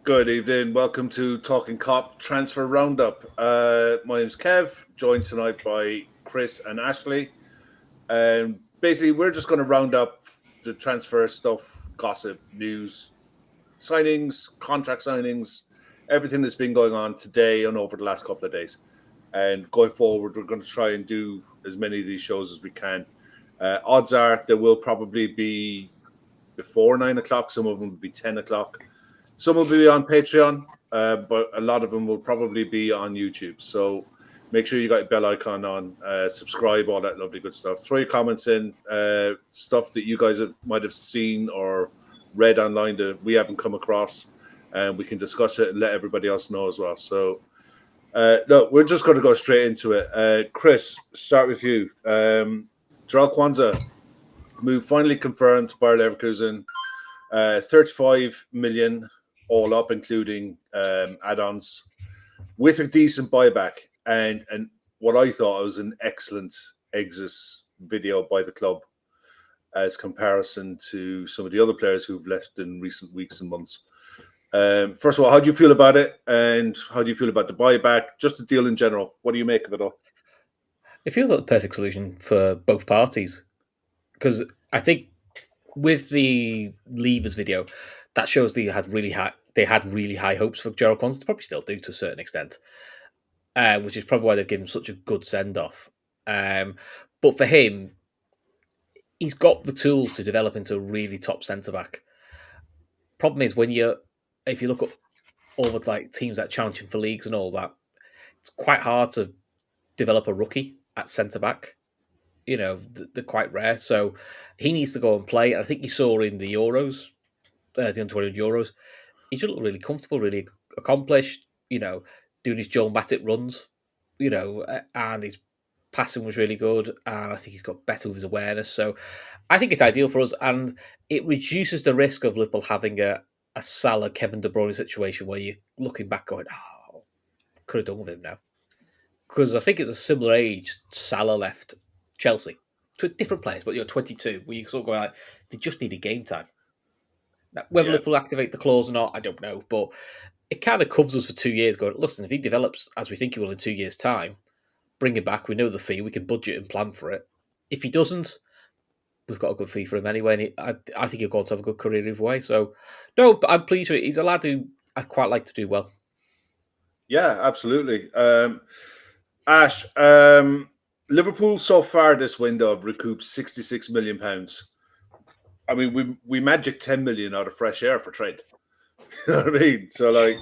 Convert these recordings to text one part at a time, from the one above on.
Good evening. Welcome to Talkin Kop Transfer Roundup. My name's Kev, joined tonight by Chris and Ashley. And basically, we're just going to round up the transfer stuff, gossip, news, signings, contract signings, everything that's been going on today and over the last couple of days. And going forward, we're going to try and do as many of these shows as we can. Odds are there will probably be before 9 o'clock. Some of them will be 10 o'clock. Some will be on Patreon, but a lot of them will probably be on YouTube. So make sure you got your bell icon on, subscribe, all that lovely good stuff. Throw your comments in, stuff that you guys might have seen or read online that we haven't come across, and we can discuss it and let everybody else know as well. So, no, we're just going to go straight into it. Chris, start with you. Kwanzaa move finally confirmed by Leverkusen. 35 million all up, including add-ons, with a decent buyback and what I thought was an excellent exit video by the club as comparison to some of the other players who've left in recent weeks and months. First of all, how do you feel about it, and how do you feel about the buyback, just the deal in general? What do you make of it all? It feels like the perfect solution for both parties, because I think with the Levers video, that shows they had really high hopes for Gerald Kwanzaa. They probably still do to a certain extent, which is probably why they've given him such a good send off. But for him, he's got the tools to develop into a really top centre back. Problem is if you look at all the like teams that challenge him for leagues and all that, it's quite hard to develop a rookie at centre back. You know, they're quite rare. So he needs to go and play. I think you saw in the Euros, the under-20 Euros, he just looked really comfortable, really accomplished, you know, doing his Joel Matip runs, you know, and his passing was really good. And I think he's got better with his awareness. So I think it's ideal for us. And it reduces the risk of Liverpool having a Salah, Kevin De Bruyne situation where you're looking back going, oh, could have done with him now. Because I think it's a similar age Salah left Chelsea. Different players, but you're 22, where you sort of go like, they just need a game time. Now, whether Liverpool activate the clause or not, I don't know, but it kind of covers us for 2 years. Going, listen, if he develops as we think he will in 2 years' time, bring him back. We know the fee, we can budget and plan for it. If he doesn't, we've got a good fee for him anyway, and I think he'll go on to have a good career either way. So, no, but I'm pleased with it. He's a lad who I'd quite like to do well. Yeah, absolutely. Ash, Liverpool so far this window have recouped £66 million. I mean, we magic 10 million out of fresh air for Trent. You know what I mean? So, like,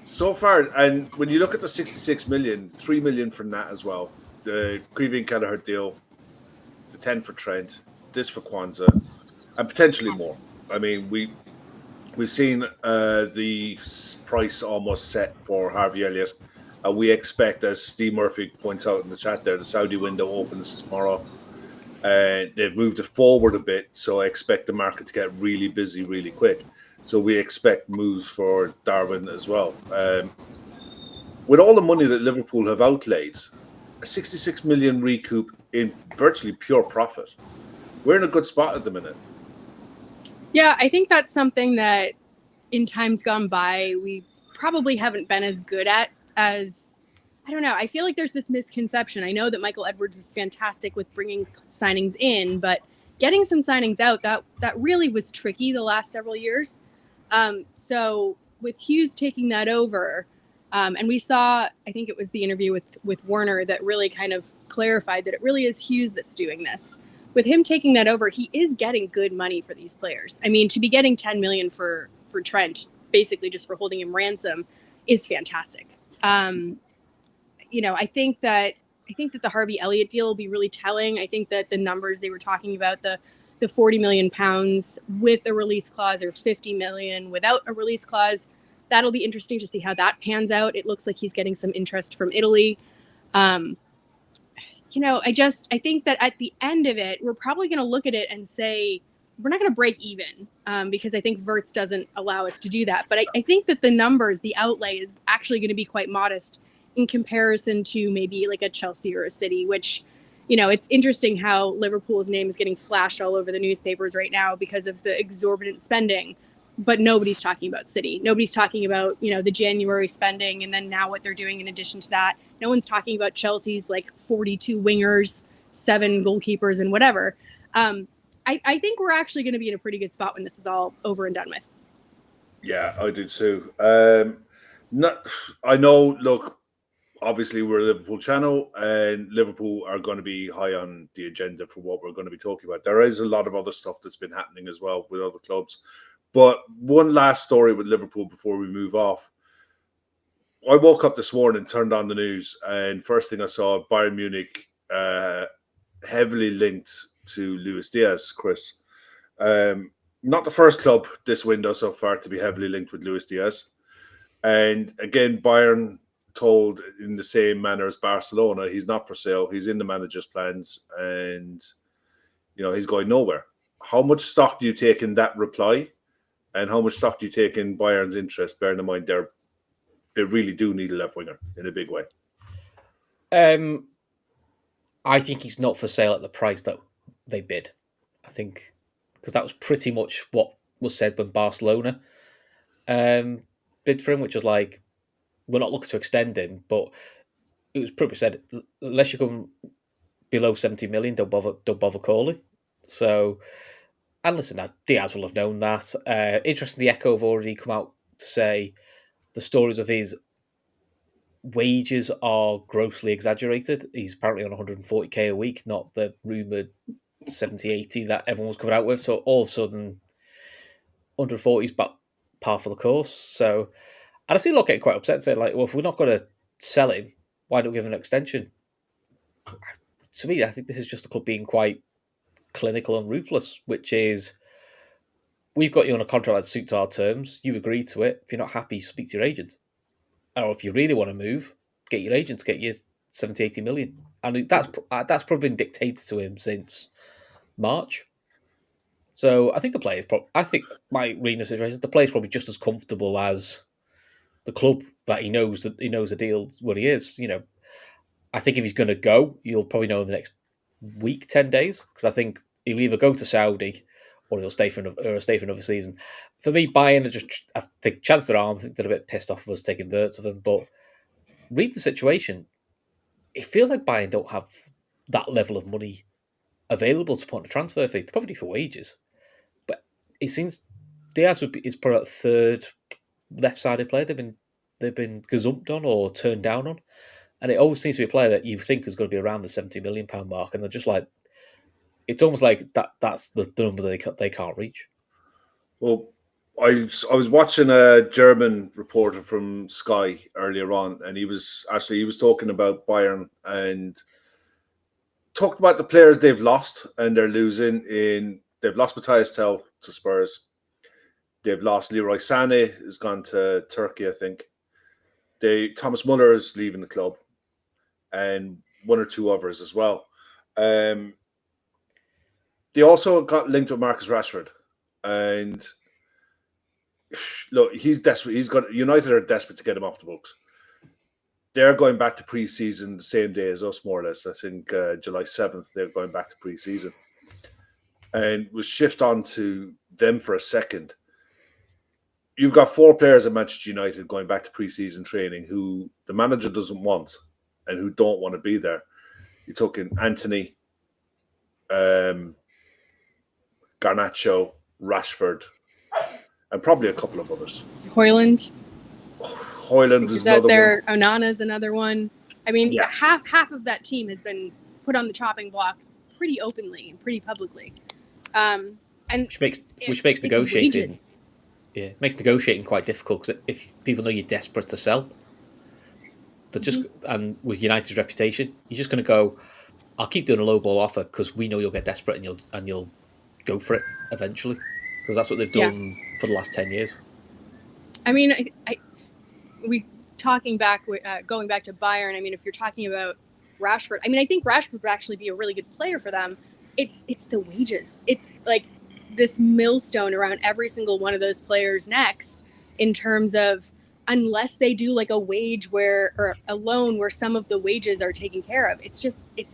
so far, and when you look at the 66 million, 3 million from that as well. The Creevy Kelleher deal, the 10 for Trent, this for Kwanzaa, and potentially more. I mean, we've seen the price almost set for Harvey Elliott. We expect, as Steve Murphy points out in the chat there, the Saudi window opens tomorrow. And they've moved it forward a bit, so I expect the market to get really busy really quick. So we expect moves for Darwin as well. With all the money that Liverpool have outlaid, a 66 million recoup in virtually pure profit. We're in a good spot at the minute. Yeah, I think that's something that in times gone by, we probably haven't been as good at as, I don't know. I feel like there's this misconception. I know that Michael Edwards was fantastic with bringing signings in, but getting some signings out, that really was tricky the last several years. So with Hughes taking that over, and we saw, I think it was the interview with Warner that really kind of clarified that it really is Hughes that's doing this. With him taking that over, he is getting good money for these players. I mean, to be getting 10 million for Trent, basically just for holding him ransom, is fantastic. You know, I think that the Harvey Elliott deal will be really telling. I think that the numbers they were talking about, the £40 million with a release clause, or 50 million without a release clause, that'll be interesting to see how that pans out. It looks like he's getting some interest from Italy. You know, I think that at the end of it, we're probably going to look at it and say, we're not going to break even, because I think Verts doesn't allow us to do that. But I think that the numbers, the outlay is actually going to be quite modest in comparison to maybe like a Chelsea or a City, which, you know, it's interesting how Liverpool's name is getting flashed all over the newspapers right now because of the exorbitant spending. but nobody's talking about City. Nobody's talking about, the January spending and then now what they're doing in addition to that. No one's talking about Chelsea's 42 wingers, 7 goalkeepers, and whatever. I think we're actually going to be in a pretty good spot when this is all over and done with. Yeah, I do too. I know, look, obviously we're a Liverpool channel and Liverpool are going to be high on the agenda for what we're going to be talking about. There is a lot of other stuff that's been happening as well with other clubs. But one last story with Liverpool before we move off. I woke up this morning, turned on the news, and first thing I saw, Bayern Munich heavily linked to Luis Diaz, Chris. Not the first club this window so far to be heavily linked with Luis Diaz. And again, Bayern told in the same manner as Barcelona, he's not for sale. He's in the manager's plans and, he's going nowhere. How much stock do you take in that reply? And how much stock do you take in Bayern's interest, bearing in mind they really do need a left winger in a big way? I think he's not for sale at the price that they bid. I think because that was pretty much what was said when Barcelona bid for him, which was like, we're not looking to extend him, but it was pretty much said, unless you come below 70 million, don't bother calling. So, and listen, Diaz will have known that. Interesting, the Echo have already come out to say the stories of his wages are grossly exaggerated. He's apparently on 140k a week, not the rumoured 70, 80 that everyone was coming out with. So all of a sudden, 140 is about par for the course. So, and I see a lot getting quite upset, saying like, well, if we're not going to sell him, why don't we give him an extension? To me, I think this is just the club being quite clinical and ruthless, which is, we've got you on a contract that suits our terms. You agree to it. If you're not happy, speak to your agent. Or if you really want to move, get your agent to get you 70, 80 million. And that's probably been dictated to him since March. So I think my reading of the situation is the player's probably just as comfortable as the club, that he knows the deal what he is. I think if he's going to go, you'll probably know in the next week, 10 days, because I think he'll either go to Saudi or he'll stay for another season. For me, Bayern I think chance their arm. I think they're a bit pissed off of us taking verts of him. But read the situation. It feels like Bayern don't have that level of money available to put on a transfer fee. They're probably for wages, but it seems Diaz is probably the third left-sided player they've been gazumped on or turned down on, and it always seems to be a player that you think is going to be around the £70 million mark, and they're just like, it's almost like that's the number that they can't reach. Well, I was watching a German reporter from Sky earlier on, and he was talking about Bayern and talked about the players they've lost and they're losing. They've lost Matthias Tell to Spurs. They've lost Leroy Sané, has gone to Turkey, I think. Thomas Muller is leaving the club, and one or two others as well. They also got linked with Marcus Rashford, and look, he's desperate. United are desperate to get him off the books. They're going back to pre-season the same day as us, more or less. I think July 7th, they're going back to pre-season. And we'll shift on to them for a second. You've got 4 players at Manchester United going back to pre-season training who the manager doesn't want and who don't want to be there. You're talking Anthony, Garnacho, Rashford, and probably a couple of others. Hoyland is out another there. one. Onana's another one. I mean, half of that team has been put on the chopping block pretty openly and pretty publicly. And which makes negotiating makes negotiating quite difficult, because if people know you're desperate to sell, they're just and with United's reputation, you're just going to go, I'll keep doing a low ball offer because we know you'll get desperate and you'll go for it eventually, because that's what they've done for the last 10 years. I mean, going back to Bayern. I mean, if you're talking about Rashford, I mean, I think Rashford would actually be a really good player for them. It's the wages. It's like this millstone around every single one of those players' necks in terms of, unless they do like a wage or a loan where some of the wages are taken care of, it's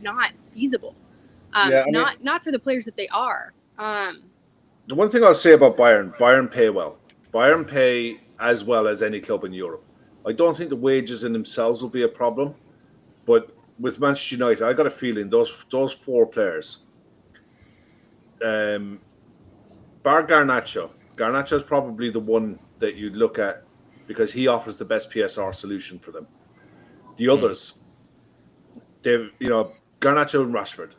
not feasible. Not for the players that they are. The one thing I'll say about Bayern pay well. Bayern pay as well as any club in Europe. I don't think the wages in themselves will be a problem, but with Manchester United, I got a feeling those 4 players, bar Garnacho is probably the one that you'd look at because he offers the best PSR solution for them. The others, Garnacho and Rashford,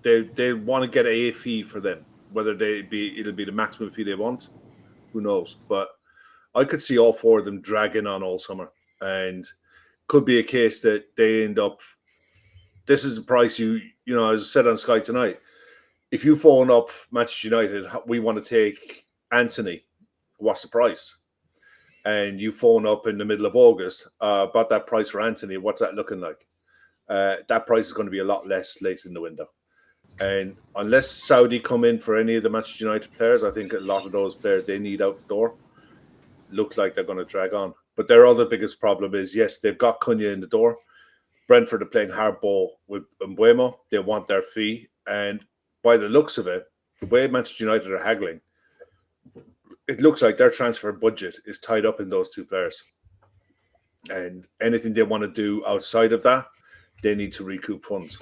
they want to get a fee for them. Whether it'll be the maximum fee they want, who knows? But I could see all 4 of them dragging on all summer, and could be a case that they end up. This is the price as I said on Sky tonight. If you phone up Manchester United, we want to take Anthony. What's the price? And you phone up in the middle of August about that price for Anthony. What's that looking like? That price is going to be a lot less late in the window. And unless Saudi come in for any of the Manchester United players, I think a lot of those players they need out the door look like they're going to drag on. But their other biggest problem is, yes, they've got Cunha in the door. Brentford are playing hardball with Mbeumo. They want their fee. And by the looks of it, the way Manchester United are haggling, it looks like their transfer budget is tied up in those 2 players. And anything they want to do outside of that, they need to recoup funds.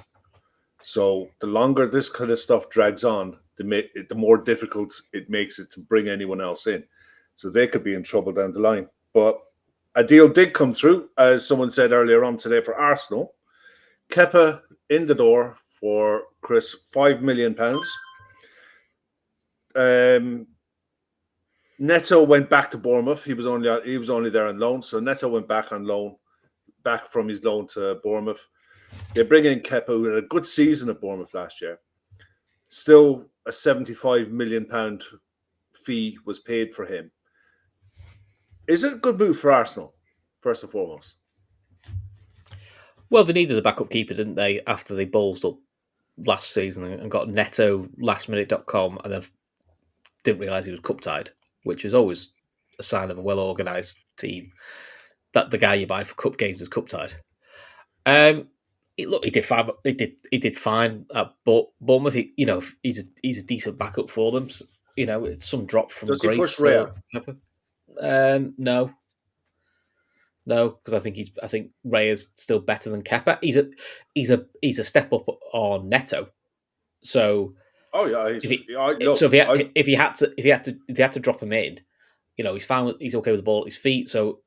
So the longer this kind of stuff drags on, the more difficult it makes it to bring anyone else in. So they could be in trouble down the line. But a deal did come through, as someone said earlier on today, for Arsenal. Kepa in the door for Chris, £5 million. Neto went back to Bournemouth. He was only there on loan, so Neto went back on loan, back from his loan to Bournemouth. They bring in Kepa, who had a good season at Bournemouth last year. Still, a £75 million fee was paid for him. Is it a good move for Arsenal, first and foremost? Well, they needed a backup keeper, didn't they, after they ballsed up last season and got Neto lastminute.com and then didn't realise he was cup-tied, which is always a sign of a well-organised team, that the guy you buy for cup games is cup-tied. He did fine. He did fine at Bournemouth. He's a decent backup for them. So, it's some drop from Does grace. He push Raya? No, because I think Raya's still better than Kepa. He's a step up on Neto. So, if he had to drop him in, he's fine. He's okay with the ball at his feet. So,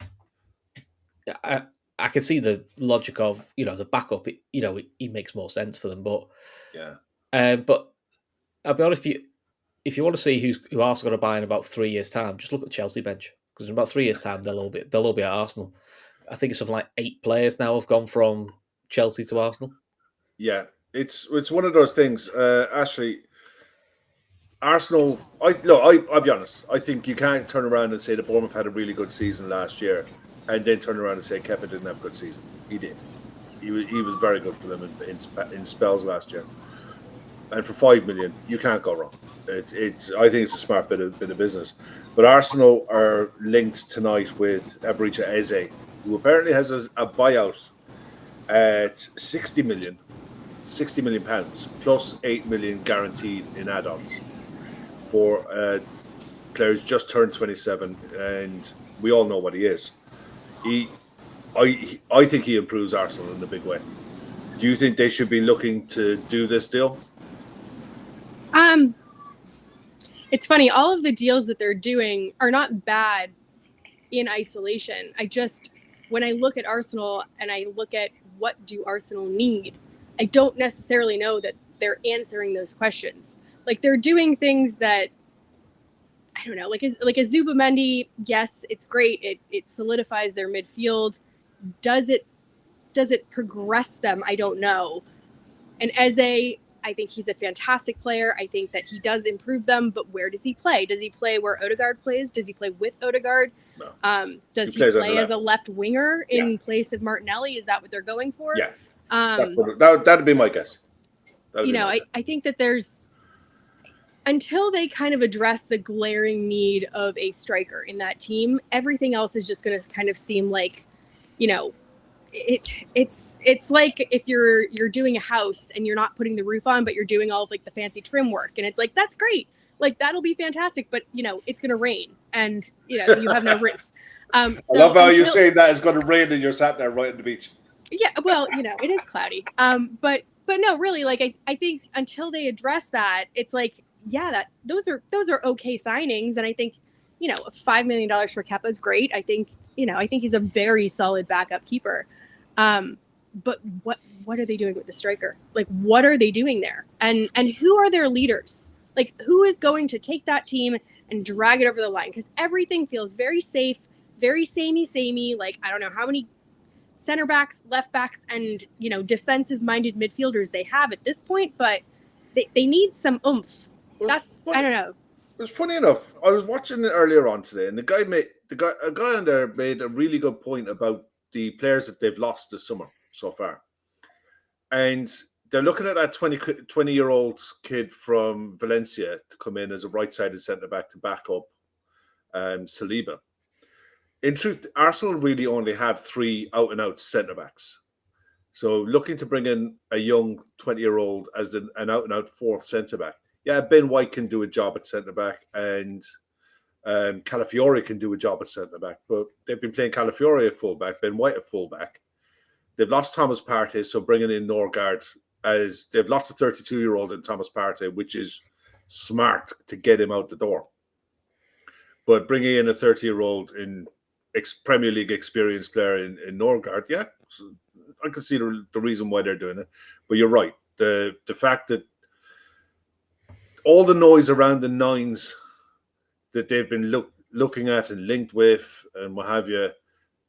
I can see the logic of, as a backup, he makes more sense for them. But but I'll be honest, if you want to see who Arsenal going to buy in about 3 years' time, just look at the Chelsea bench, because in about 3 years' time they'll all be at Arsenal. I think it's something like 8 players now have gone from Chelsea to Arsenal. Yeah, it's one of those things. Ashley, Arsenal. I'll be honest. I think you can't turn around and say that Bournemouth had a really good season last year, and then turn around and say Kepa didn't have a good season. He did. He was very good for them in spells last year. And for $5 million, you can't go wrong. I think it's a smart bit of business. But Arsenal are linked tonight with Eberechi Eze, who apparently has a buyout at £60 million plus £8 million guaranteed in add-ons for players just turned 27, and we all know what he is. I think he improves Arsenal in a big way. Do you think they should be looking to do this deal? It's funny. All of the deals that they're doing are not bad in isolation. When I look at Arsenal and I look at what do Arsenal need, I don't necessarily know that they're answering those questions. Like, they're doing things that, I don't know, like a Zubimendi. Yes, it's great. It solidifies their midfield. Does it progress them? I don't know. And Eze, I think he's a fantastic player. I think that he does improve them, but where does he play? Does he play where Odegaard plays? Does he play with Odegaard? No. Does he play as a left winger in place of Martinelli? Is that what they're going for? Yeah. That'd be my guess. I think that there's, until they kind of address the glaring need of a striker in that team, everything else is just going to kind of seem like, it's like if you're doing a house and you're not putting the roof on, but you're doing all of like the fancy trim work, and it's like, that's great, Like that'll be fantastic, but it's going to rain, and you have no roof. So I love how you're saying that it's going to rain and you're sat there right on the beach. Yeah, well, it is cloudy. But no, really, like I think until they address that, it's like, yeah, those are okay signings, and I think $5 million for Kepa is great. I think he's a very solid backup keeper. But what are they doing with the striker? Like, what are they doing there? And who are their leaders? Like, who is going to take that team and drag it over the line? Because everything feels very safe, very samey. Like, I don't know how many center backs, left backs, and defensive-minded midfielders they have at this point, but they need some oomph. I don't know. It was funny enough. I was watching it earlier on today, and a guy on there made a really good point about the players that they've lost this summer so far, and they're looking at that 20-year-old kid from Valencia to come in as a right-sided centre back to back up Saliba. In truth, Arsenal really only have 3 out-and-out centre-backs. So looking to bring in a young 20-year-old as an out-and-out fourth centre-back. Yeah, Ben White can do a job at centre-back, and Calafiore can do a job at centre-back, but they've been playing Calafiore at full-back, Ben White at full-back. They've lost Thomas Partey, so bringing in Norgard as they've lost a 32-year-old in Thomas Partey, which is smart to get him out the door. But bringing in a 30-year-old in Premier League experienced player in Norgard, yeah, so I can see the reason why they're doing it. But you're right. The fact that all the noise around the nines that they've been looking at and linked with and what have you,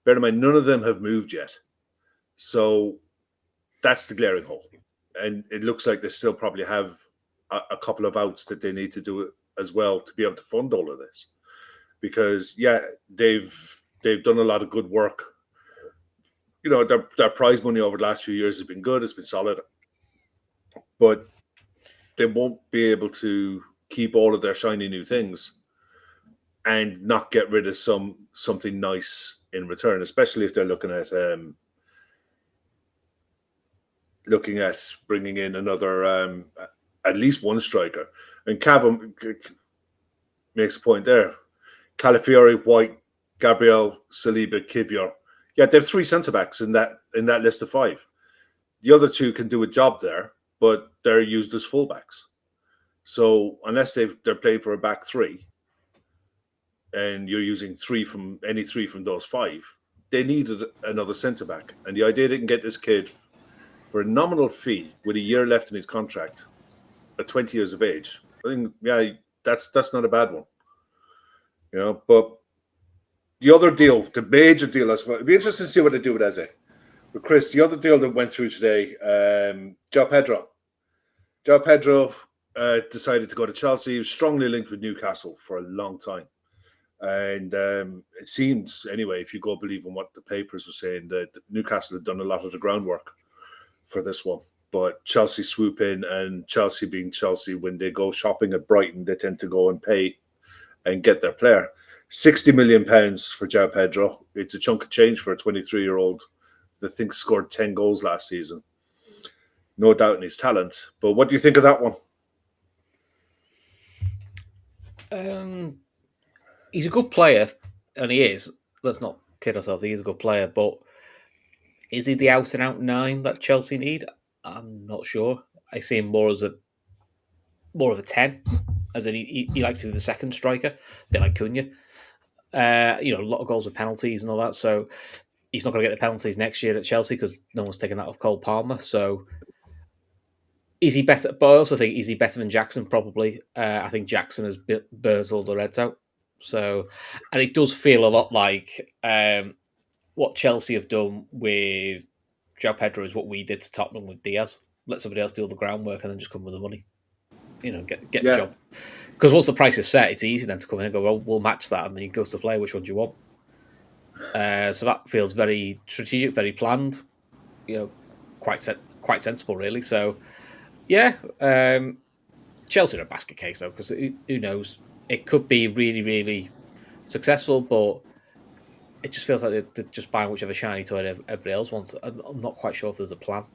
bear in mind, none of them have moved yet. So that's the glaring hole. And it looks like they still probably have a couple of outs that they need to do as well to be able to fund all of this. Because, yeah, they've done a lot of good work. Their prize money over the last few years has been good. It's been solid. But they won't be able to keep all of their shiny new things and not get rid of something nice in return, especially if they're looking at bringing in another, at least one striker. And Cav makes a point there. Calafiore, White, Gabriel, Saliba, Kivior. Yeah, they have 3 centre-backs in that list of 5. The other 2 can do a job there, but they're used as fullbacks. So unless they're playing for a back 3, and you're using 3 from those 5, they needed another centre-back. And the idea they can get this kid for a nominal fee with a year left in his contract at 20 years of age, I think, yeah, that's not a bad one. But the other deal, the major deal, I suppose, it'd be interesting to see what they do with Eze. But Chris, the other deal that went through today, João Pedro. João Pedro decided to go to Chelsea. He was strongly linked with Newcastle for a long time. And it seems, anyway, if you go believe in what the papers were saying, that Newcastle had done a lot of the groundwork for this one. But Chelsea swoop in, and Chelsea being Chelsea, when they go shopping at Brighton, they tend to go and pay and get their player. £60 million for João Pedro. It's a chunk of change for a 23-year-old that thinks scored 10 goals last season. No doubt in his talent. But what do you think of that one? He's a good player, and he is. Let's not kid ourselves. He is a good player, but is he the out-and-out 9 that Chelsea need? I'm not sure. I see him more of a 10, as in he likes to be the second striker, a bit like Cunha. A lot of goals with penalties and all that, so he's not going to get the penalties next year at Chelsea because no one's taking that off Cole Palmer. So is he better? But I also think, is he better than Jackson? Probably. I think Jackson has burnt all the Reds out. So, and it does feel a lot like what Chelsea have done with João Pedro is what we did to Tottenham with Diaz. Let somebody else do all the groundwork and then just come with the money. Get the job. Because once the price is set, it's easy then to come in and go, well, we'll match that. And then he goes to play, which one do you want? So that feels very strategic, very planned. Quite sensible, really. So, yeah. Chelsea are a basket case, though, because who knows? It could be really, really successful, but it just feels like they're just buying whichever shiny toy everybody else wants. I'm not quite sure if there's a plan.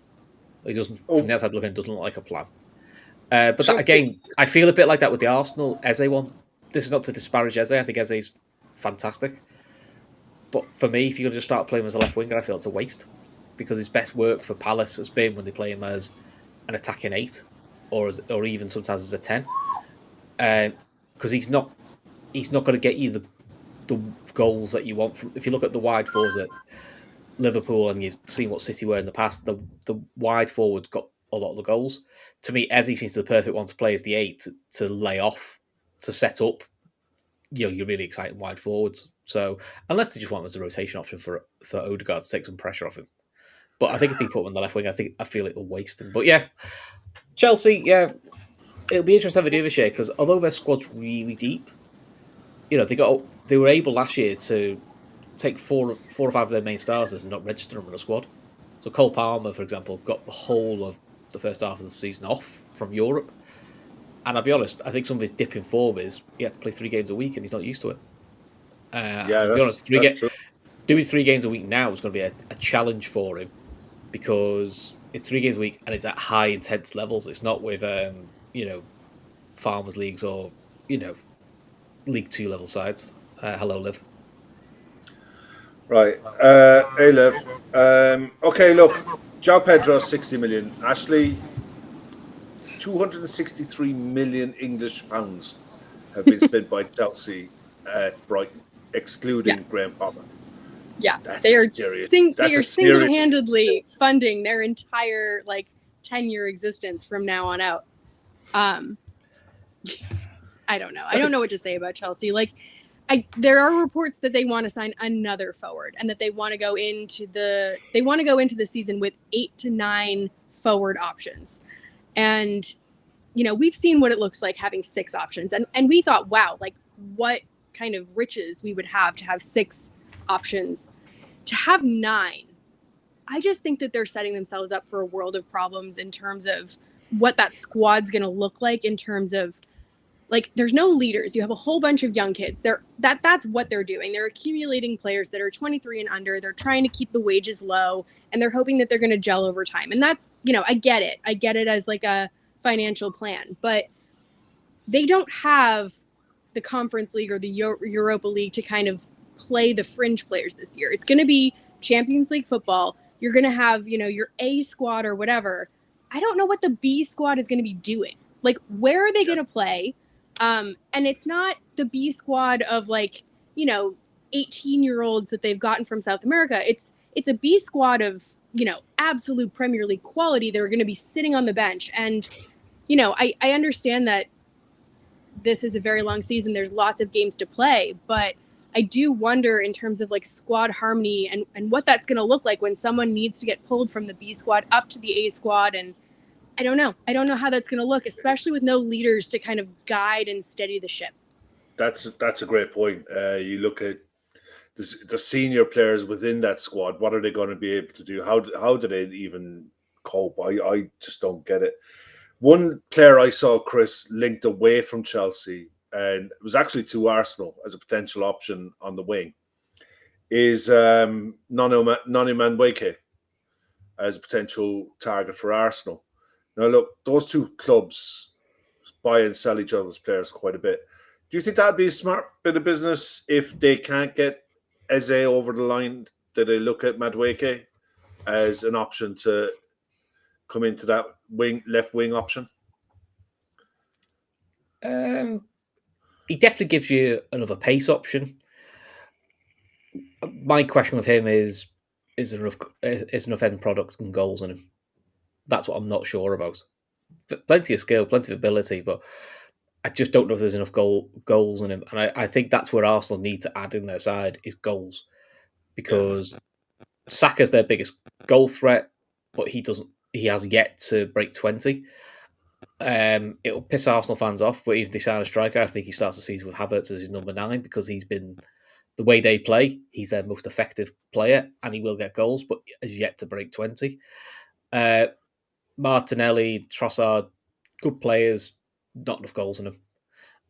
It doesn't, from the outside looking, it doesn't look like a plan. But that, again, I feel a bit like that with the Arsenal Eze one. This is not to disparage Eze. I think Eze is fantastic. But for me, if you're going to just start playing him as a left winger, I feel it's a waste. Because his best work for Palace has been when they play him as an attacking 8 or even sometimes as a 10. Because he's not going to get you the goals that you want. If you look at the wide forwards at Liverpool and you've seen what City were in the past, the wide forwards got a lot of the goals. To me, Eze seems the perfect one to play as the 8 to lay off, to set up your really exciting wide forwards. So unless they just want him as a rotation option for Odegaard to take some pressure off him. But I think if they put him on the left wing, I feel it will waste him. But yeah, Chelsea, yeah, it'll be interesting how they do this year because although their squad's really deep, they were able last year to take four or five of their main starters and not register them in a squad. So Cole Palmer, for example, got the whole of the first half of the season off from Europe. And I'll be honest, I think some of his dip in form is he had to play 3 games a week and he's not used to it. I'll be honest, doing 3 games a week now is going to be a challenge for him because it's 3 games a week and it's at high intense levels. It's not with farmers leagues or League 2 level sides. Hello, Liv. Right. Hey, Liv. Okay, look. João Pedro, 60 million. Ashley, 263 million English pounds have been spent by Chelsea at Brighton, excluding Graham Potter. Yeah, they are single-handedly funding their entire 10-year existence from now on out. I don't know. I don't know what to say about Chelsea. There are reports that they want to sign another forward and that they want to go into the season with 8 to 9 forward options. And we've seen what it looks like having 6 options, and we thought, wow, what kind of riches we would have to have 6 options. To have 9, I just think that they're setting themselves up for a world of problems in terms of what that squad's going to look like. In terms of there's no leaders. You have a whole bunch of young kids. That's what they're doing. They're accumulating players that are 23 and under. They're trying to keep the wages low, and they're hoping that they're going to gel over time. And that's, I get it. I get it as a financial plan, but they don't have the Conference League or the Europa League to kind of play the fringe players this year. It's going to be Champions League football. You're going to have, your A squad or whatever. I don't know what the B squad is going to be doing. Where are they going to play? And it's not the B squad of 18-year-olds that they've gotten from South America. It's a B squad of, absolute Premier League quality that are going to be sitting on the bench. And, I understand that this is a very long season. There's lots of games to play, but I do wonder in terms of squad harmony and what that's going to look like when someone needs to get pulled from the B squad up to the A squad. And I don't know. I don't know how that's going to look, especially with no leaders to kind of guide and steady the ship. That's a great point. You look at the senior players within that squad. What are they going to be able to do? How do they even cope? I just don't get it. One player I saw, Chris, linked away from Chelsea, and it was actually to Arsenal as a potential option on the wing, is Noni Madueke as a potential target for Arsenal. Now, look, those 2 clubs buy and sell each other's players quite a bit. Do you think that'd be a smart bit of business if they can't get Eze over the line? Do they look at Madueke as an option to come into that left wing option? He definitely gives you another pace option. My question with him is there enough end product and goals in him? That's what I'm not sure about. Plenty of skill, plenty of ability, but I just don't know if there's enough goals in him. And I think that's where Arsenal need to add in their side is goals. Because Saka's their biggest goal threat, but he has yet to break 20. It'll piss Arsenal fans off, but even if they sign a striker, I think he starts the season with Havertz as his number 9 because he's been, the way they play, he's their most effective player and he will get goals, but has yet to break 20. Martinelli, Trossard, good players, not enough goals in them.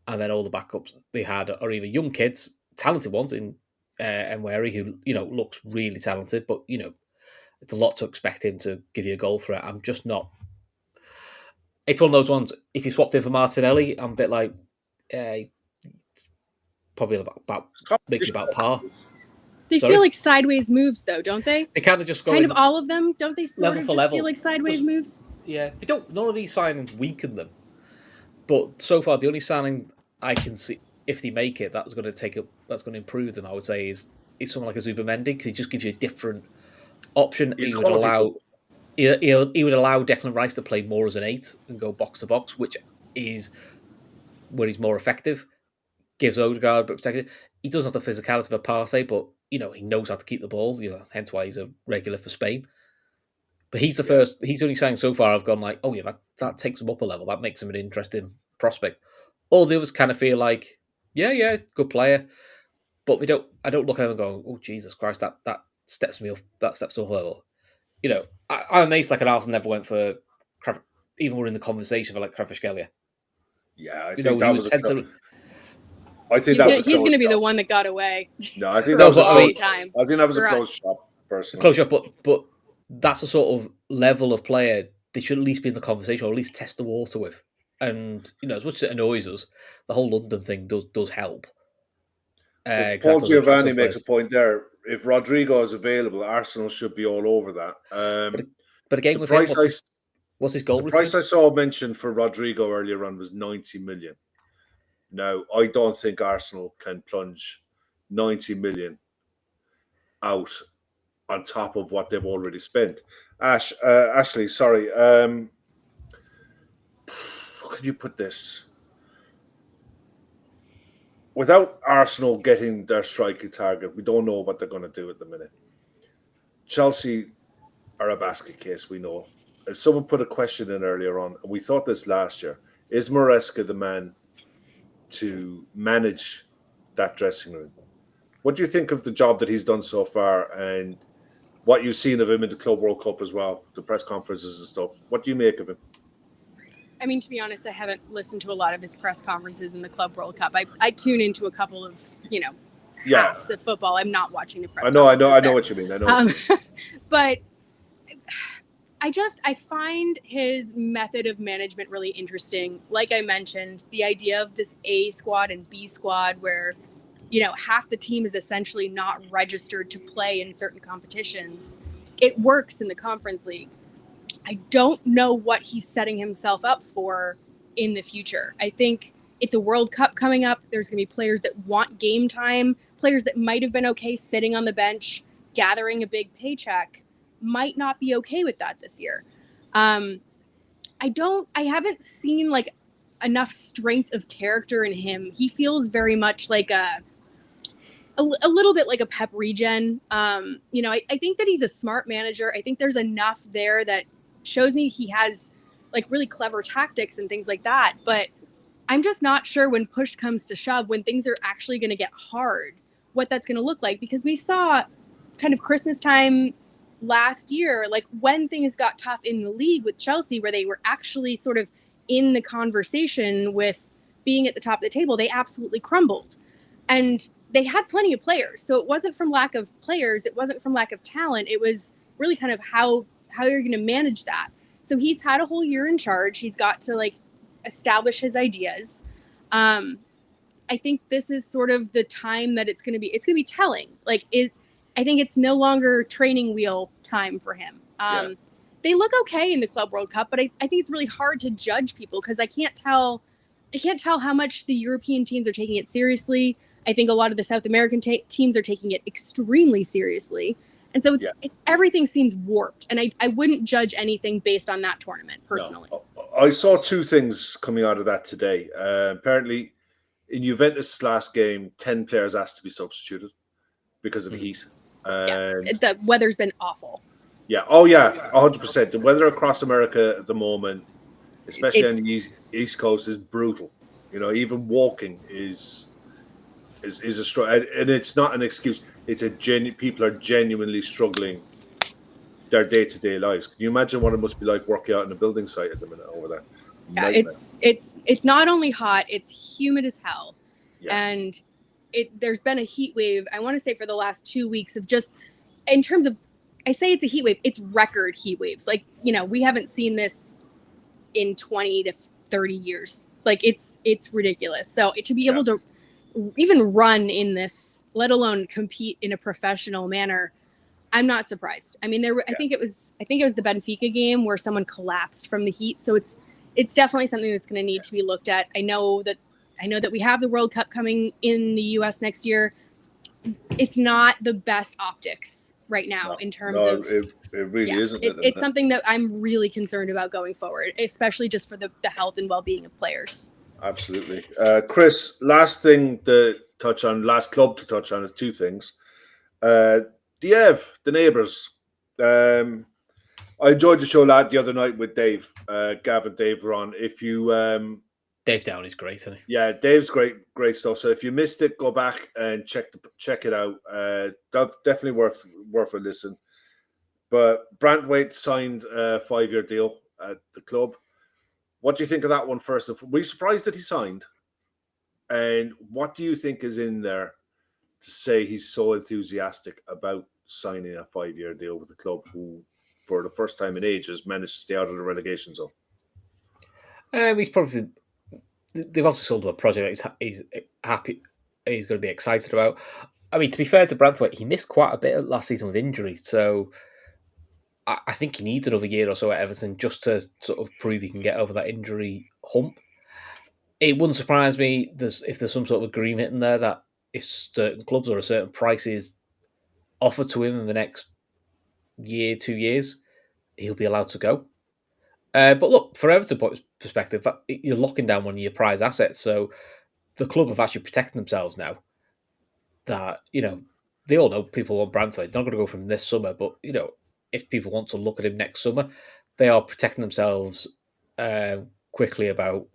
And then all the backups they had are either young kids, talented ones in Nweri, who looks really talented, but it's a lot to expect him to give you a goal threat. I'm just not. It's one of those ones. If you swapped in for Martinelli, I'm a bit like, it's probably about maybe about par. They Sorry? feel like sideways moves, though, don't they? They kind of just go Kind in of all of them, don't they? Sort level of for just level. feel like sideways Just- moves. Yeah, they don't. None of these signings weaken them. But so far, the only signing I can see, if they make it, that's going to improve them. I would say is someone like a Zubimendi, because he just gives you a different option. He's He would quality allow football. he would allow Declan Rice to play more as an 8 and go box to box, which is where he's more effective. Gives Odegaard but protected. He doesn't have the physicality of a Partey, but he knows how to keep the ball. Hence why he's a regular for Spain. But he's the first. He's only saying so far. I've gone like, oh yeah, that takes him up a level. That makes him an interesting prospect. All the others kind of feel like, yeah, good player, but we don't. I don't look at him and go, oh Jesus Christ, that steps me up. That steps up a level. I'm amazed like an Arsenal never went for, even we're in the conversation for like Kvaratskhelia. Yeah, I think that was I think He's going to be the one that got away. No, I think that was a long time. I think that was a for close us. shot, personally. Close shot, but that's a sort of level of player they should at least be in the conversation, or at least test the water with. And as much as it annoys us, the whole London thing does help. Paul Giovanni makes a point there. If Rodrigo is available, Arsenal should be all over that. But again, with him, what's his goal? The price I saw mentioned for Rodrigo earlier on was 90 million. Now, I don't think Arsenal can plunge 90 million out on top of what they've already spent. Ashley, sorry. How could you put this? Without Arsenal getting their striking target, we don't know what they're going to do at the minute. Chelsea are a basket case, we know. As someone put a question in earlier on, and we thought this last year, is Maresca the man to manage that dressing room? What do you think of the job that he's done so far, and what you've seen of him in the Club World Cup as well, the press conferences and stuff? What do you make of him? I mean, to be honest, I haven't listened to a lot of his press conferences in the Club World Cup. I tune into a couple of, halves of football. I'm not watching the press conferences. I know what you mean. But I find his method of management really interesting. Like I mentioned, the idea of this A squad and B squad where, half the team is essentially not registered to play in certain competitions. It works in the Conference League. I don't know what he's setting himself up for in the future. I think it's a World Cup coming up. There's going to be players that want game time, players that might have been okay sitting on the bench, gathering a big paycheck, might not be okay with that this year. I haven't seen like enough strength of character in him. He feels very much like a little bit like a Pep regen. I think that he's a smart manager. I think there's enough there that shows me he has like really clever tactics and things like that. But I'm just not sure when push comes to shove, when things are actually going to get hard, what that's going to look like. Because we saw kind of Christmas time last year, like when things got tough in the league with Chelsea, where they were actually sort of in the conversation with being at the top of the table, they absolutely crumbled. And they had plenty of players. So it wasn't from lack of players. It wasn't from lack of talent. It was really kind of how you're going to manage that. So he's had a whole year in charge. He's got to like establish his ideas. I think this is sort of the time that it's going to be telling. I think it's no longer training wheel time for him. They look okay in the Club World Cup, but I think it's really hard to judge people because I can't tell how much the European teams are taking it seriously. I think a lot of the South American teams are taking it extremely seriously. And so everything seems warped. And I wouldn't judge anything based on that tournament, personally. No. I saw two things coming out of that today. Apparently, in Juventus' last game, 10 players asked to be substituted because of the heat. The weather's been awful. Yeah. Oh, yeah. 100%. The weather across America at the moment, especially on the East Coast, is brutal. Even walking is a struggle, and it's not an excuse. It's people are genuinely struggling their day-to-day lives. Can you imagine what it must be like working out in a building site at the minute over there? Yeah, it's not only hot, it's humid as hell. Yeah. And there's been a heat wave, I want to say for the last 2 weeks of just, in terms of, I say it's a heat wave, it's record heat waves. Like, we haven't seen this in 20 to 30 years. Like it's ridiculous. So to be able to even run in this, let alone compete in a professional manner, I'm not surprised. I mean, I think it was the Benfica game where someone collapsed from the heat. So it's definitely something that's going to need to be looked at. I know that we have the World Cup coming in the US next year. It's not the best optics right now in terms of it really isn't. It's something that I'm really concerned about going forward, especially just for the health and well-being of players. Absolutely. Chris, last club to touch on is two things. Diaz, the neighbours. I enjoyed the show the other night with Dave. Gav and Dave were on. If you Dave Downey's great, isn't he? Yeah, Dave's great stuff. So if you missed it, go back and check it out. That's definitely worth a listen. But Brantwaite signed a 5-year deal at the club. What do you think of that one first? Were you surprised that he signed? And what do you think is in there to say he's so enthusiastic about signing a 5-year deal with the club who, for the first time in ages, managed to stay out of the relegation zone? He's probably... They've obviously sold him a project he's happy, he's going to be excited about. I mean, to be fair to Brantwaite, he missed quite a bit last season with injury, so I think he needs another year or so at Everton just to sort of prove he can get over that injury hump. It wouldn't surprise me if there's some sort of agreement in there that if certain clubs or a certain price is offered to him in the next year, 2 years, he'll be allowed to go. But look, for Everton's perspective, you're locking down one of your prize assets. So the club have actually protected themselves now. That, they all know people want Brantford. They're not going to go from this summer, but, if people want to look at him next summer, they are protecting themselves quickly about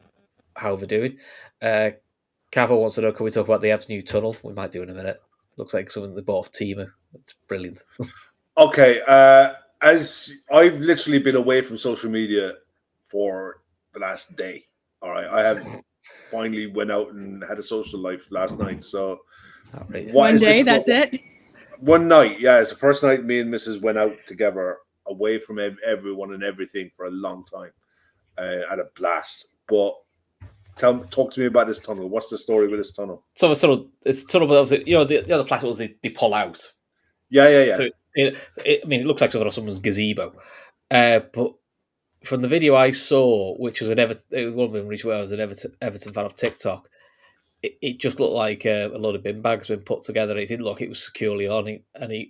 how they're doing. Cavo wants to know, can we talk about the Ev's new tunnel? We might do in a minute. Looks like something they bought off Teamer. It's brilliant. Okay. As I've literally been away from social media for the last day. All right. I have finally went out and had a social life last night. So one day, that's it? One night, yeah. It's the first night me and Mrs. went out together, away from everyone and everything for a long time. Had a blast. But talk to me about this tunnel. What's the story with this tunnel? So it's a tunnel, but obviously, the other plastic ones they pull out. Yeah. So it looks like someone's gazebo. But from the video I saw, which was one of them reached where I was an Everton fan off TikTok, it just looked like a load of bin bags been put together. It didn't look it was securely on. I mean,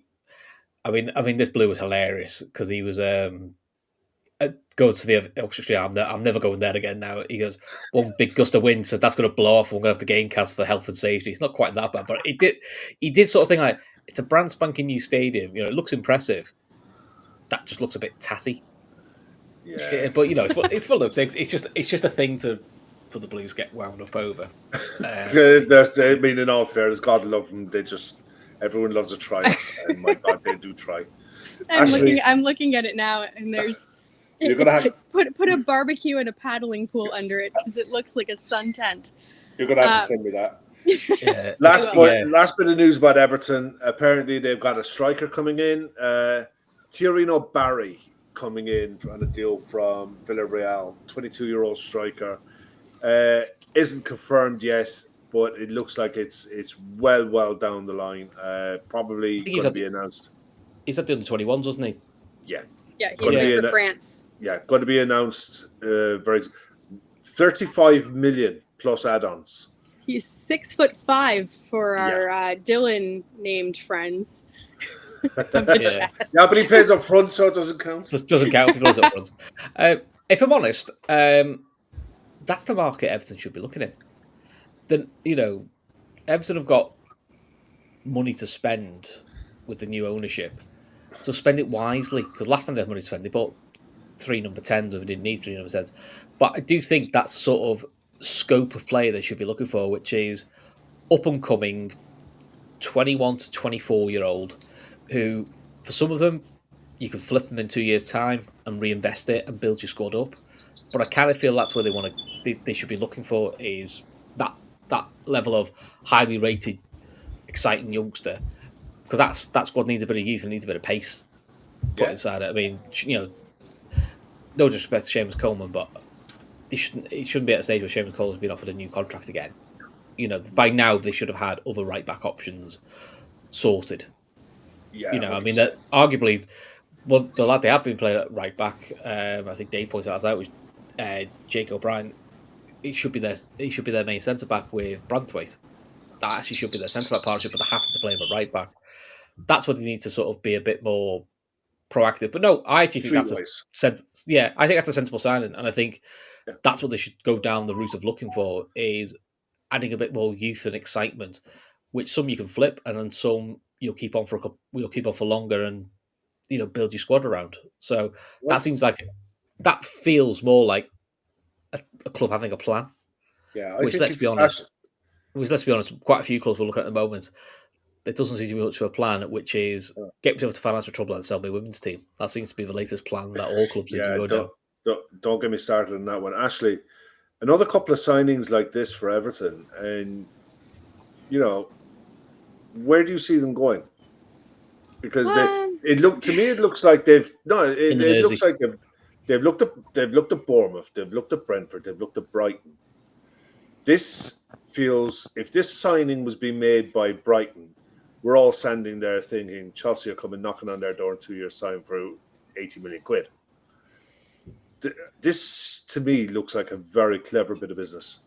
this blue was hilarious because he was going to the Oxfordshire. I'm never going there again now. He goes, one big gust of wind, so that's going to blow off. We're going to have the game cast for health and safety. It's not quite that bad, but he did sort of thing like, it's a brand spanking new stadium. It looks impressive. That just looks a bit tatty. Yeah, but it's full of things. It's just a thing for the Blues get wound up over. I mean, in all fairness, God love them. Everyone loves a try, and my God, they do try. I'm looking at it now, and there's. You're gonna put a barbecue and a paddling pool under it because it looks like a sun tent. You're gonna have to send me that. Yeah. Last bit of news about Everton. Apparently, they've got a striker coming in. Tiarino Barry coming in on a deal from Villarreal, 22-year-old striker. Isn't confirmed yet, but it looks like it's well down the line. Probably going to be announced. He's at the under-21s, wasn't he? Yeah. Yeah, he played for France. Yeah, going to be announced very 35 million plus add-ons. He's 6'5" for our Dylan named friends. Yeah, but he plays up front, so it doesn't count. Just doesn't count if he plays up front. If I'm honest, that's the market Everton should be looking at. Then Everton have got money to spend with the new ownership, so spend it wisely. Because last time they had money to spend, they bought 3 number 10s, or they didn't need 3 number 10s. But I do think that's sort of scope of player they should be looking for, which is up and coming 21 to 24-year-old who, for some of them, you can flip them in 2 years' time and reinvest it and build your squad up. But I kind of feel that's where they should be looking for, is that level of highly rated, exciting youngster, because that squad needs a bit of youth and needs a bit of pace put inside it. I mean, no disrespect to Seamus Coleman, but it shouldn't be at a stage where Seamus Cole has been offered a new contract again. By now they should have had other right back options sorted. Yeah, I mean 100%. that arguably, well, the lad they have been playing at right back, I think Dave pointed out that was Jake O'Brien. He should be their main centre back with Branthwaite. That actually should be their centre back partnership, but they have to play him at right back. That's what they need to sort of be a bit more proactive. But no, I actually think I think that's a sensible signing, and I think that's what they should go down the route of looking for, is adding a bit more youth and excitement, which some you can flip, and then some you'll keep on for longer, and build your squad around. So that seems like that feels more like a club having a plan. Yeah, which let's be honest, quite a few clubs we're looking at the moment. There doesn't seem to be much of a plan, which is get myself into financial trouble and sell my women's team. That seems to be the latest plan that all clubs need to go down. Don't get me started on that one. Ashley, another couple of signings like this for Everton, and where do you see them going? Because it looks like they've looked at Bournemouth, they've looked at Brentford, they've looked at Brighton. This feels, if this signing was being made by Brighton, we're all standing there thinking Chelsea are coming knocking on their door in 2 years' time for 80 million quid. This, to me, looks like a very clever bit of business.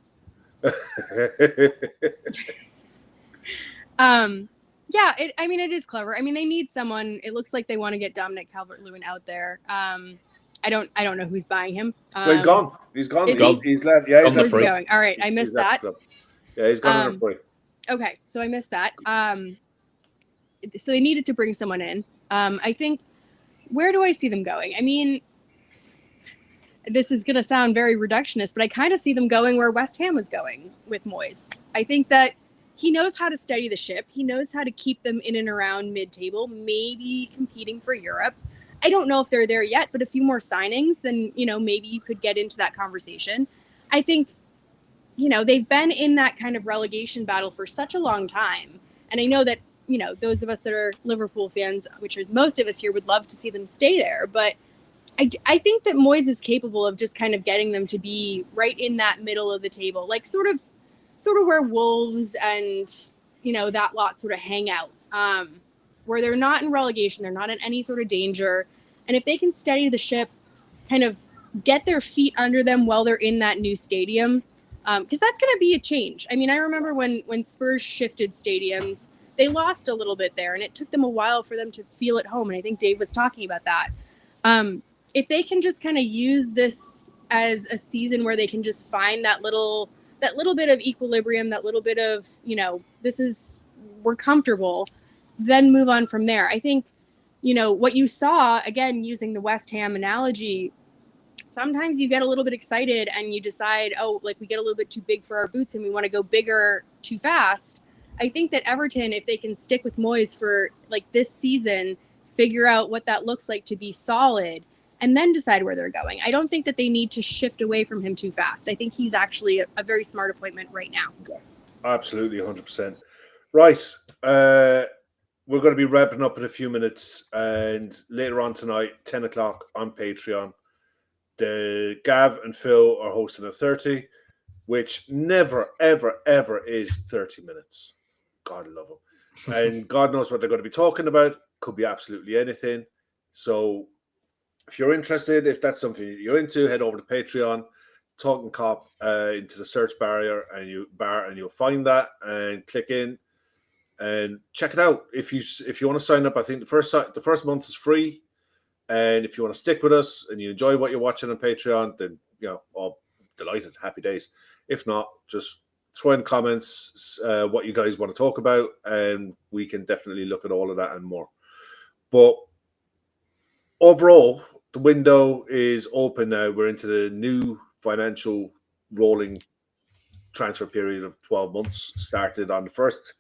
Yeah, it is clever. I mean, they need someone. It looks like they want to get Dominic Calvert-Lewin out there. I don't know who's buying him. He's gone. He's gone. He's left. Yeah, he's going. All right, I missed that. Yeah, he's gone on a break. Okay, so I missed that. So they needed to bring someone in. I think, where do I see them going? I mean, this is going to sound very reductionist, but I kind of see them going where West Ham was going with Moyes. I think that he knows how to steady the ship. He knows how to keep them in and around mid-table, maybe competing for Europe. I don't know if they're there yet, but a few more signings, then, maybe you could get into that conversation. I think, they've been in that kind of relegation battle for such a long time. And I know that, those of us that are Liverpool fans, which is most of us here, would love to see them stay there. But I think that Moyes is capable of just kind of getting them to be right in that middle of the table, like sort of where Wolves and, that lot sort of hang out, where they're not in relegation, they're not in any sort of danger. And if they can steady the ship, kind of get their feet under them while they're in that new stadium, because that's going to be a change. I mean, I remember when Spurs shifted stadiums, they lost a little bit there, and it took them a while for them to feel at home. And I think Dave was talking about that. If they can just kind of use this as a season where they can just find that little bit of equilibrium, that little bit of, we're comfortable, then move on from there. I think, what you saw, again, using the West Ham analogy, sometimes you get a little bit excited and you decide, we get a little bit too big for our boots and we want to go bigger too fast. I think that Everton, if they can stick with Moyes for this season, figure out what that looks like to be solid, and then decide where they're going. I don't think that they need to shift away from him too fast. I think he's actually a very smart appointment right now. Absolutely, 100%. Right. We're going to be wrapping up in a few minutes, and later on tonight, 10 o'clock on Patreon, the Gav and Phil are hosting a 30, which never, ever, ever is 30 minutes. God love them. And God knows what they're going to be talking about. Could be absolutely anything. So if you're interested, if that's something you're into, head over to Patreon, Talkin Kop, into the search bar, and you'll find that, and click in and check it out. If you want to sign up, I think the first month is free, and if you want to stick with us and you enjoy what you're watching on Patreon, then all delighted, happy days. If not, just throw in comments what you guys want to talk about, and we can definitely look at all of that and more. But overall, the window is open now. We're into the new financial rolling transfer period of 12 months, started on the 1st.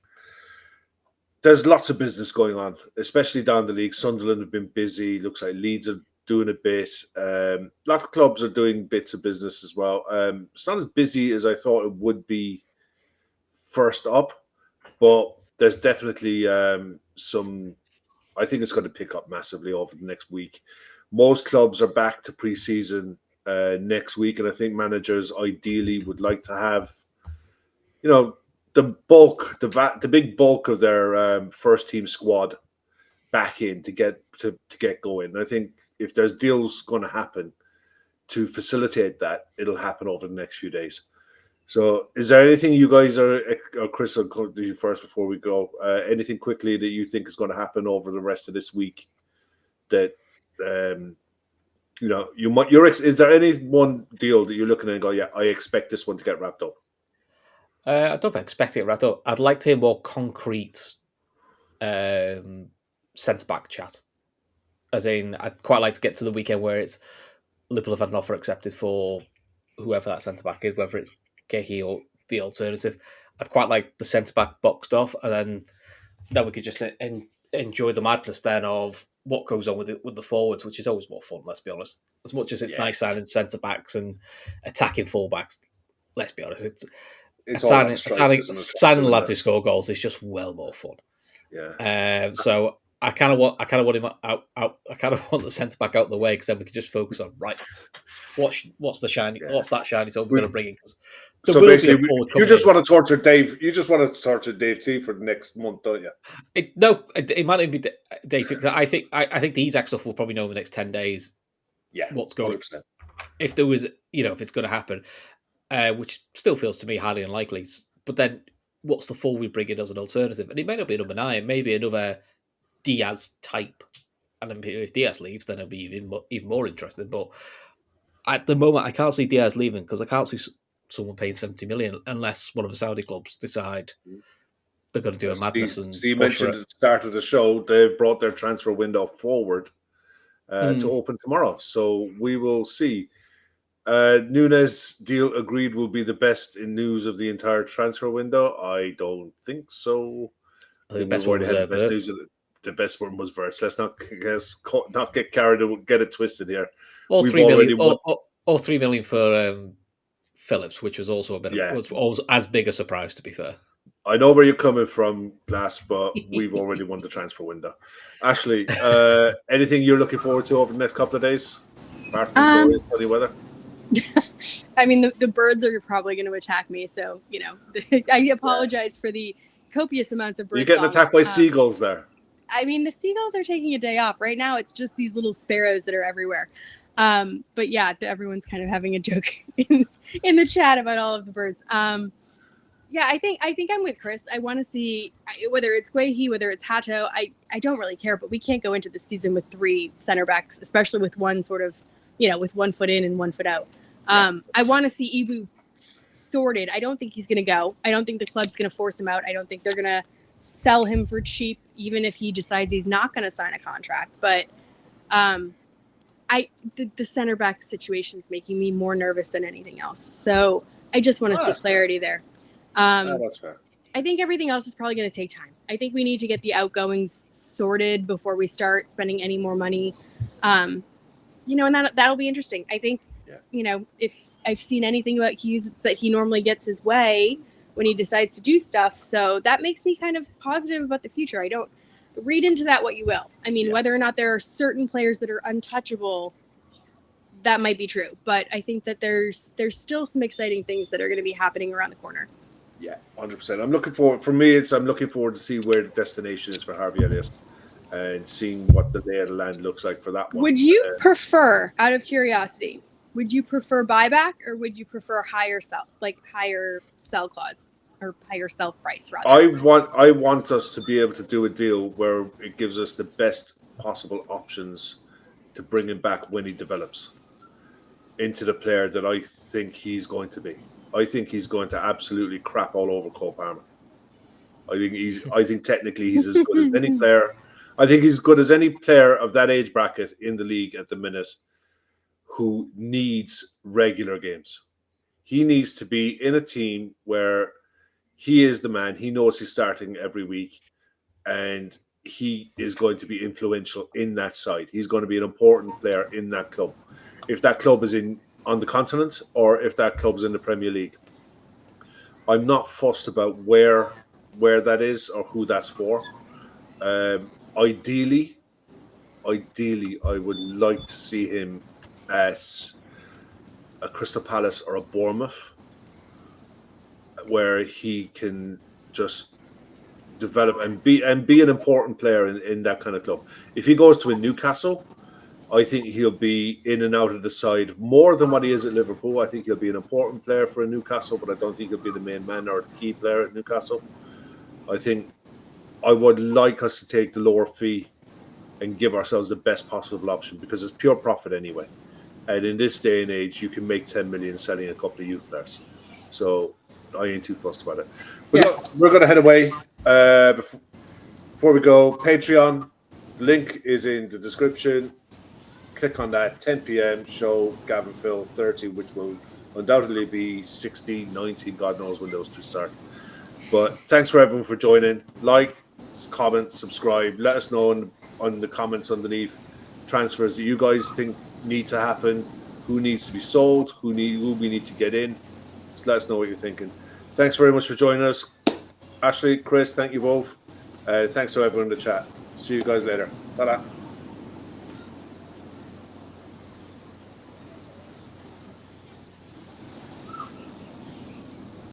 There's lots of business going on, especially down the league. Sunderland have been busy. Looks like Leeds are doing a bit. A lot of clubs are doing bits of business as well. It's not as busy as I thought it would be first up, but there's definitely some. I think it's going to pick up massively over the next week. Most clubs are back to pre-season next week, and I think managers ideally would like to have, the big bulk of their first team squad back in to get going. And I think if there's deals going to happen to facilitate that, it'll happen over the next few days. So, is there anything you guys or Chris, I'll go to you first before we go? Anything quickly that you think is going to happen over the rest of this week that you might? Is there any one deal that you're looking at and go, yeah, I expect this one to get wrapped up? I don't know if I expect it wrapped up. I'd like to hear more concrete centre back chat. As in, I'd quite like to get to the weekend where it's Liverpool have had an offer accepted for whoever that centre back is, whether it's Gehi or the alternative. I'd quite like the centre back boxed off, and then we could just enjoy the madness then of what goes on with the forwards, which is always more fun. Let's be honest. As much as it's nice signing centre backs and attacking fullbacks, let's be honest, it's signing lads who score goals is just well more fun. Yeah. So I kind of want him out. I kind of want the centre back out of the way because then we can just focus on what's the shiny, what's that shiny tool we're going to bring in. So basically, you just want to torture Dave. You just want to torture Dave T for the next month, don't you? It might even be Dave. I think the Isaac stuff will probably know in the next 10 days. Yeah, what's going 100%. If there was, if it's going to happen, which still feels to me highly unlikely. But then, what's the full we bring in as an alternative? And it may not be number 9, maybe another Diaz type. And then if Diaz leaves, then it'll be even more interesting. But at the moment, I can't see Diaz leaving because I can't see someone paying 70 million unless one of the Saudi clubs decide they're going to do a madness. Steve mentioned at the start of the show they've brought their transfer window forward to open tomorrow, so we will see. Nunes deal agreed will be the best in news of the entire transfer window. I don't think so. I think the best one was Verts. Let's not get carried away, get it twisted here. All 3 million for Phillips, which was also was always as big a surprise, to be fair. I know where you're coming from, Glass, but we've already won the transfer window. Ashley, anything you're looking forward to over the next couple of days? Apart from glorious sunny weather? I mean, the birds are probably going to attack me, so, I apologize for the copious amounts of birds. You're getting attacked by seagulls there. I mean, the seagulls are taking a day off. Right now, it's just these little sparrows that are everywhere. But yeah, everyone's kind of having a joke in the chat about all of the birds. Yeah, I think I'm with Chris. I want to see whether it's Guehi, whether it's Hato. I don't really care, but we can't go into the season with 3 center backs, especially with one sort of, with 1 foot in and 1 foot out. I want to see Ibu sorted. I don't think he's going to go. I don't think the club's going to force him out. I don't think they're going to sell him for cheap, even if he decides he's not going to sign a contract. But the center back situation is making me more nervous than anything else. So I just want to see clarity there. That's fair. I think everything else is probably going to take time. I think we need to get the outgoings sorted before we start spending any more money. And that'll be interesting. I think, if I've seen anything about Hughes, it's that he normally gets his way when he decides to do stuff. So that makes me kind of positive about the future. I don't read into that what you will. I mean, whether or not there are certain players that are untouchable, that might be true. But I think that there's still some exciting things that are going to be happening around the corner. Yeah, 100%. I'm looking forward to see where the destination is for Harvey Elliott and seeing what the lay of the land looks like for that one. Would you prefer, out of curiosity, buyback or would you prefer higher sell clause or higher sell price rather? I want us to be able to do a deal where it gives us the best possible options to bring him back when he develops into the player that I think he's going to be. I think he's going to absolutely crap all over Cole Palmer. I think technically he's as good as any player. I think he's as good as any player of that age bracket in the league at the minute who needs regular games. He needs to be in a team where he is the man. He knows he's starting every week, and he is going to be influential in that side. He's going to be an important player in that club. If that club is on the continent or if that club is in the Premier League, I'm not fussed about where that is or who that's for. Ideally, I would like to see him at a Crystal Palace or a Bournemouth, where he can just develop and be an important player in that kind of club. If he goes to a Newcastle, I think he'll be in and out of the side more than what he is at Liverpool. I think he'll be an important player for a Newcastle, but I don't think he'll be the main man or the key player at Newcastle. I think I would like us to take the lower fee and give ourselves the best possible option, because it's pure profit anyway. And in this day and age, you can make 10 million selling a couple of youth players. So I ain't too fussed about it. But look, we're going to head away. Before we go, Patreon, link is in the description. Click on that. 10 p.m. show Gavin Phil 30, which will undoubtedly be 60, 90, God knows when those two start. But thanks for everyone for joining. Like, comment, subscribe. Let us know on the comments underneath transfers that you guys think need to happen, who needs to be sold, who we need to get in. Just let us know what you're thinking. Thanks very much for joining us. Ashley, Chris, thank you both. Thanks to everyone in the chat. See you guys later. Ta-da.